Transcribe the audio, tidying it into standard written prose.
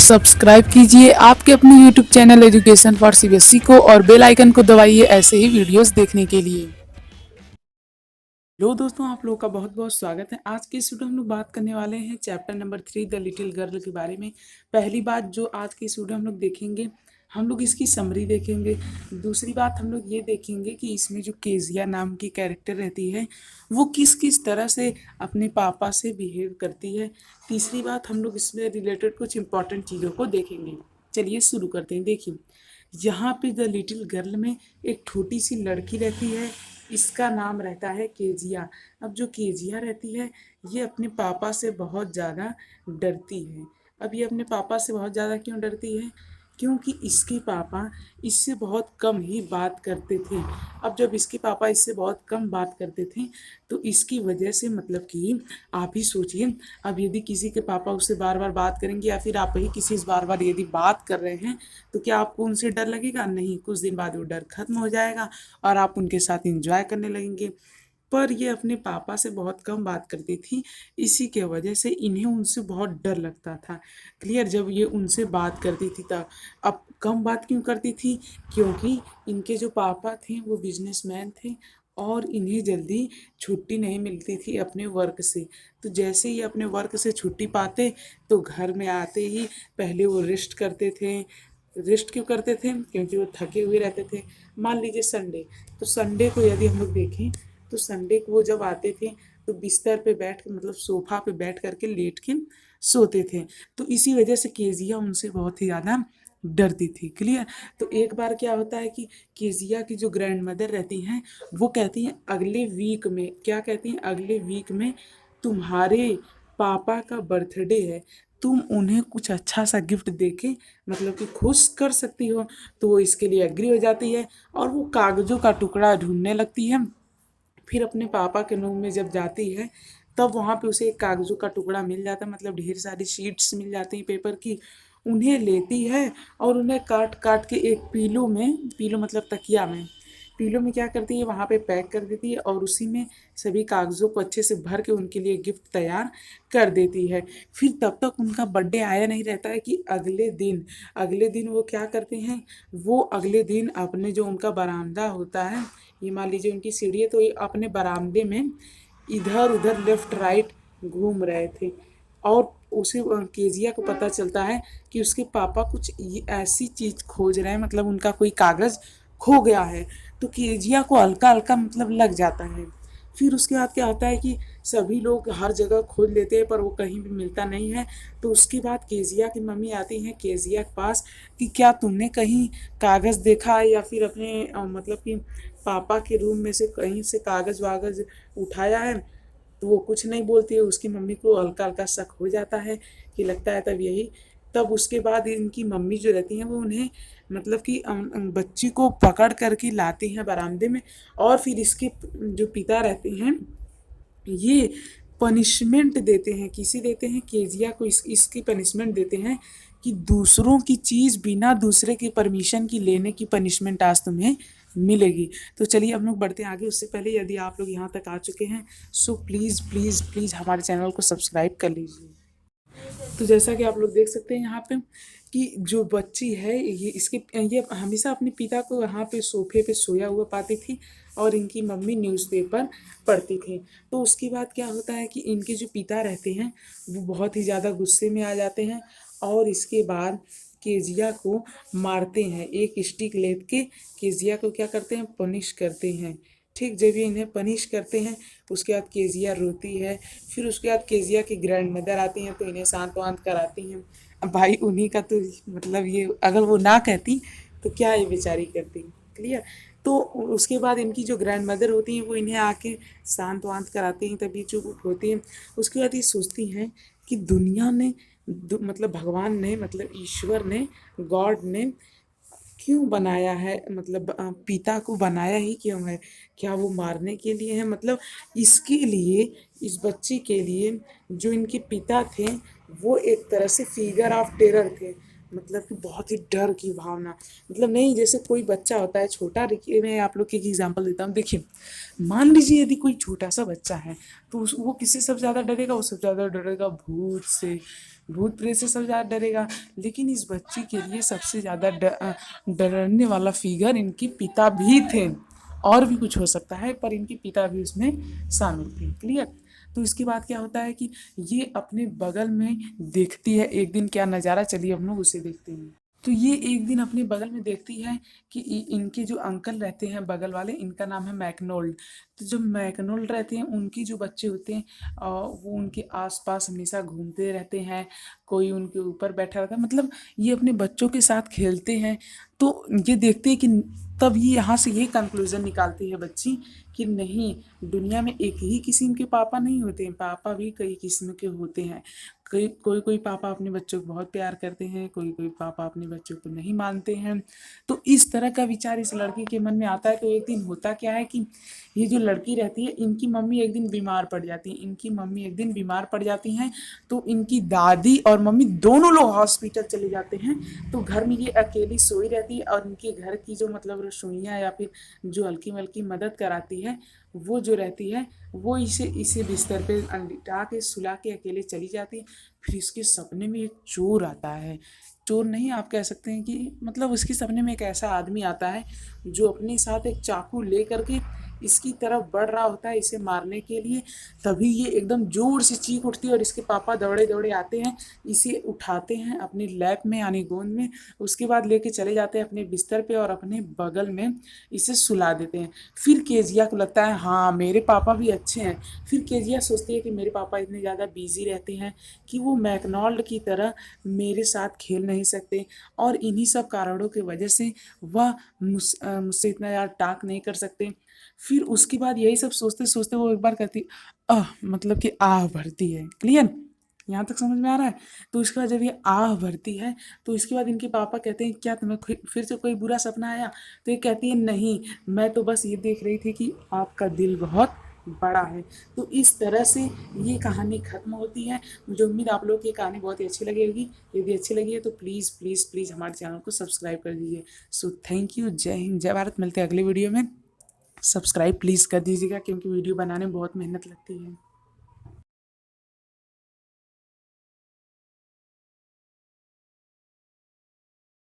Subscribe कीजिए आपके अपने YouTube channel education for CBSE को और बेल आइकन को दबाइए ऐसे ही वीडियोस देखने के लिए। हेलो दोस्तों, आप लोगों का बहुत बहुत स्वागत है। आज के इस वीडियो में हम लोग बात करने वाले हैं chapter number 3 the little girl के बारे में। पहली बात जो आज की इस वीडियो में हम लोग देखेंगे, हम लोग इसकी समरी देखेंगे। दूसरी बात हम लोग ये देखेंगे कि इसमें जो केजिया नाम की कैरेक्टर रहती है वो किस किस तरह से अपने पापा से बिहेव करती है। तीसरी बात हम लोग इसमें रिलेटेड कुछ इंपॉर्टेंट चीज़ों को देखेंगे। चलिए शुरू करते हैं। देखिए, यहाँ पे द लिटिल गर्ल में एक छोटी सी लड़की रहती है, इसका नाम रहता है केजिया। अब जो केजिया रहती है ये अपने पापा से बहुत ज़्यादा डरती है। अब ये अपने पापा से बहुत ज़्यादा क्यों डरती है? क्योंकि इसके पापा इससे बहुत कम ही बात करते थे। अब जब इसके पापा इससे बहुत कम बात करते थे तो इसकी वजह से मतलब कि आप ही सोचिए, अब यदि किसी के पापा उससे बार बार बात करेंगे या फिर आप ही किसी से बार बार यदि बात कर रहे हैं तो क्या आपको उनसे डर लगेगा? नहीं, कुछ दिन बाद वो डर खत्म हो जाएगा और आप उनके साथ इंजॉय करने लगेंगे। पर ये अपने पापा से बहुत कम बात करती थी, इसी के वजह से इन्हें उनसे बहुत डर लगता था। क्लियर? जब ये उनसे बात करती थी तब। अब कम बात क्यों करती थी? क्योंकि इनके जो पापा थे वो बिजनेसमैन थे और इन्हें जल्दी छुट्टी नहीं मिलती थी अपने वर्क से। तो जैसे ही अपने वर्क से छुट्टी पाते तो घर में आते ही पहले वो रेस्ट करते थे। रेस्ट क्यों करते थे? क्योंकि वो थके हुए रहते थे। मान लीजिए संडे, तो संडे को यदि हम लोग देखें तो संडे को वो जब आते थे तो बिस्तर पे बैठ के मतलब सोफा पे बैठ करके लेट के सोते थे। तो इसी वजह से केजिया उनसे बहुत ही ज़्यादा डरती थी। क्लियर? तो एक बार क्या होता है कि केजिया की जो ग्रैंड मदर रहती हैं वो कहती हैं अगले वीक में, क्या कहती हैं, अगले वीक में तुम्हारे पापा का बर्थडे है, तुम उन्हें कुछ अच्छा सा गिफ्ट देके मतलब कि खुश कर सकती हो। तो वो इसके लिए एग्री हो जाती है और वो कागज़ों का टुकड़ा ढूंढने लगती है। फिर अपने पापा के रूम में जब जाती है तब वहाँ पे उसे एक कागज़ों का टुकड़ा मिल जाता है, मतलब ढेर सारी शीट्स मिल जाती हैं पेपर की। उन्हें लेती है और उन्हें काट काट के एक पीलो में, पीलो मतलब तकिया में, पीलो में क्या करती है वहाँ पे पैक कर देती है और उसी में सभी कागज़ों को अच्छे से भर के उनके लिए गिफ्ट तैयार कर देती है। फिर तब तक उनका बर्थडे आया नहीं रहता है कि अगले दिन वो क्या करते हैं, वो अगले दिन अपने जो उनका बरामदा होता है, ये मान लीजिए उनकी सीढ़ी है, तो ये अपने बरामदे में इधर उधर लेफ्ट राइट घूम रहे थे और उसे केजिया को पता चलता है कि उसके पापा कुछ ऐसी चीज़ खोज रहे हैं, मतलब उनका कोई कागज़ खो गया है। तो केजिया को हल्का हल्का मतलब लग जाता है। फिर उसके बाद क्या होता है कि सभी लोग हर जगह खोज लेते हैं पर वो कहीं भी मिलता नहीं है। तो उसके बाद केजिया की मम्मी आती हैं केजिया के पास कि क्या तुमने कहीं कागज़ देखा है या फिर अपने मतलब कि पापा के रूम में से कहीं से कागज़ वागज़ उठाया है? तो वो कुछ नहीं बोलती है। उसकी मम्मी को हल्का हल्का शक हो जाता है कि लगता है तब यही। तब उसके बाद इनकी मम्मी जो रहती हैं वो उन्हें मतलब कि बच्ची को पकड़ करके लाती हैं बरामदे में और फिर इसके जो पिता रहते हैं ये पनिशमेंट देते हैं, किसी देते हैं, केजिया को इसकी पनिशमेंट देते हैं कि दूसरों की चीज़ बिना दूसरे की परमिशन की लेने की पनिशमेंट आज तुम्हें मिलेगी। तो चलिए हम लोग बढ़ते हैं आगे। उससे पहले यदि आप लोग यहाँ तक आ चुके हैं सो प्लीज़ प्लीज़ प्लीज़ हमारे चैनल को सब्सक्राइब कर लीजिए। तो जैसा कि आप लोग देख सकते हैं यहाँ पे कि जो बच्ची है ये हमेशा अपने पिता को यहाँ पे सोफे पे सोया हुआ पाती थी और इनकी मम्मी न्यूज़पेपर पढ़ती थी। तो उसके बाद क्या होता है कि इनके जो पिता रहते हैं वो बहुत ही ज़्यादा गुस्से में आ जाते हैं और इसके बाद केजिया को मारते हैं। एक स्टिक लेके केजिया को क्या करते हैं, पनिश करते हैं। ठीक जब ये इन्हें पनिश करते हैं उसके बाद केजिया रोती है। फिर उसके बाद केजिया की ग्रैंड मदर आती हैं तो इन्हें शांत वांत कराती हैं। अब भाई उन्हीं का तो मतलब ये अगर वो ना कहती तो क्या ये बेचारी करती। क्लियर? तो उसके बाद इनकी जो ग्रैंड मदर होती हैं वो इन्हें आके शांत वांत कराती हैं, तभी चुप होती हैं। उसके बाद ये सोचती हैं कि दुनिया ने मतलब भगवान ने मतलब ईश्वर ने, गॉड ने क्यों बनाया है, मतलब पिता को बनाया ही क्यों है? क्या वो मारने के लिए है? मतलब इसके लिए, इस बच्ची के लिए जो इनके पिता थे वो एक तरह से फिगर ऑफ टेरर थे। मतलब कि बहुत ही डर की भावना, मतलब नहीं, जैसे कोई बच्चा होता है छोटा, देखिए मैं आप लोग की एक एग्जांपल देता हूँ। देखिए, मान लीजिए यदि कोई छोटा सा बच्चा है, तो वो किससे सबसे ज़्यादा डरेगा? वो सबसे ज़्यादा डरेगा भूत से, भूत प्रेत से सबसे ज़्यादा डरेगा। लेकिन इस बच्चे के लिए सबसे ज़्यादा डरने वाला फिगर इनके पिता भी थे। और भी कुछ हो सकता है, पर इनके पिता भी उसमें शामिल थे। क्लियर? तो इसके बाद क्या होता है कि ये अपने बगल में देखती है एक दिन क्या नज़ारा, चलिए हम लोग उसे देखते हैं। तो ये एक दिन अपने बगल में देखती है कि इनके जो अंकल रहते हैं बगल वाले, इनका नाम है मैकनोल्ड। तो जो मैकनोल्ड रहते हैं उनकी जो बच्चे होते हैं, वो उनके आसपास हमेशा घूमते रहते हैं, कोई उनके ऊपर बैठा रहता है, मतलब ये अपने बच्चों के साथ खेलते हैं। तो ये देखते हैं कि तब ये यहाँ से ये कंक्लूजन निकालती है बच्ची कि नहीं, दुनिया में एक ही किस्म के पापा नहीं होते हैं, पापा भी कई किस्म के होते हैं। कोई कोई पापा अपने बच्चों को बहुत प्यार करते हैं, कोई कोई पापा अपने बच्चों को नहीं मानते हैं। तो इस तरह का विचार इस लड़की के मन में आता है। तो एक दिन होता क्या है कि ये जो लड़की रहती है, इनकी मम्मी एक दिन बीमार पड़ जाती है, इनकी मम्मी एक दिन बीमार पड़ जाती हैं। तो इनकी दादी और मम्मी दोनों लोग हॉस्पिटल चले जाते हैं। तो घर में ये अकेली सोई रहती है, और इनके घर की जो मतलब रसोइयाँ या फिर जो हल्की मल्की मदद कराती है, वो जो रहती है, वो इसे इसे बिस्तर पे लिटा के सुला के अकेले चली जाती है। फिर इसके सपने में एक चोर आता है, चोर नहीं, आप कह सकते हैं कि मतलब उसके सपने में एक ऐसा आदमी आता है जो अपने साथ एक चाकू ले करके इसकी तरफ बढ़ रहा होता है इसे मारने के लिए। तभी ये एकदम जोर से चीख उठती है और इसके पापा दौड़े दौड़े आते हैं, इसे उठाते हैं अपनी लैप में यानी गोद में। उसके बाद लेके चले जाते हैं अपने बिस्तर पे और अपने बगल में इसे सुला देते हैं। फिर केजिया को लगता है हाँ मेरे पापा भी अच्छे हैं। फिर केजिया सोचती है कि मेरे पापा इतने ज़्यादा बिजी रहते हैं कि वो मैकडॉनल्ड की तरह मेरे साथ खेल नहीं सकते, और इन्हीं सब कारणों की वजह से वह मुझसे इतना ज़्यादा टाक नहीं कर सकते। फिर उसके बाद यही सब सोचते सोचते वो एक बार कहती मतलब कि आह भरती है। क्लियर? यहाँ तक समझ में आ रहा है? तो उसके बाद जब ये आह भरती है, तो इसके बाद इनके पापा कहते हैं क्या तुम्हें फिर से कोई बुरा सपना आया? तो ये कहती है नहीं, मैं तो बस ये देख रही थी कि आपका दिल बहुत बड़ा है। तो इस तरह से ये कहानी ख़त्म होती है। मुझे उम्मीद आप लोग की ये कहानी बहुत ही अच्छी लगी होगी। यदि अच्छी लगी है तो प्लीज़ प्लीज़ प्लीज़ हमारे चैनल को सब्सक्राइब कर दीजिए। सो थैंक यू, जय हिंद, जय भारत। मिलते हैं अगली वीडियो में। सब्सक्राइब प्लीज़ कर दीजिएगा क्योंकि वीडियो बनाने में बहुत मेहनत लगती है।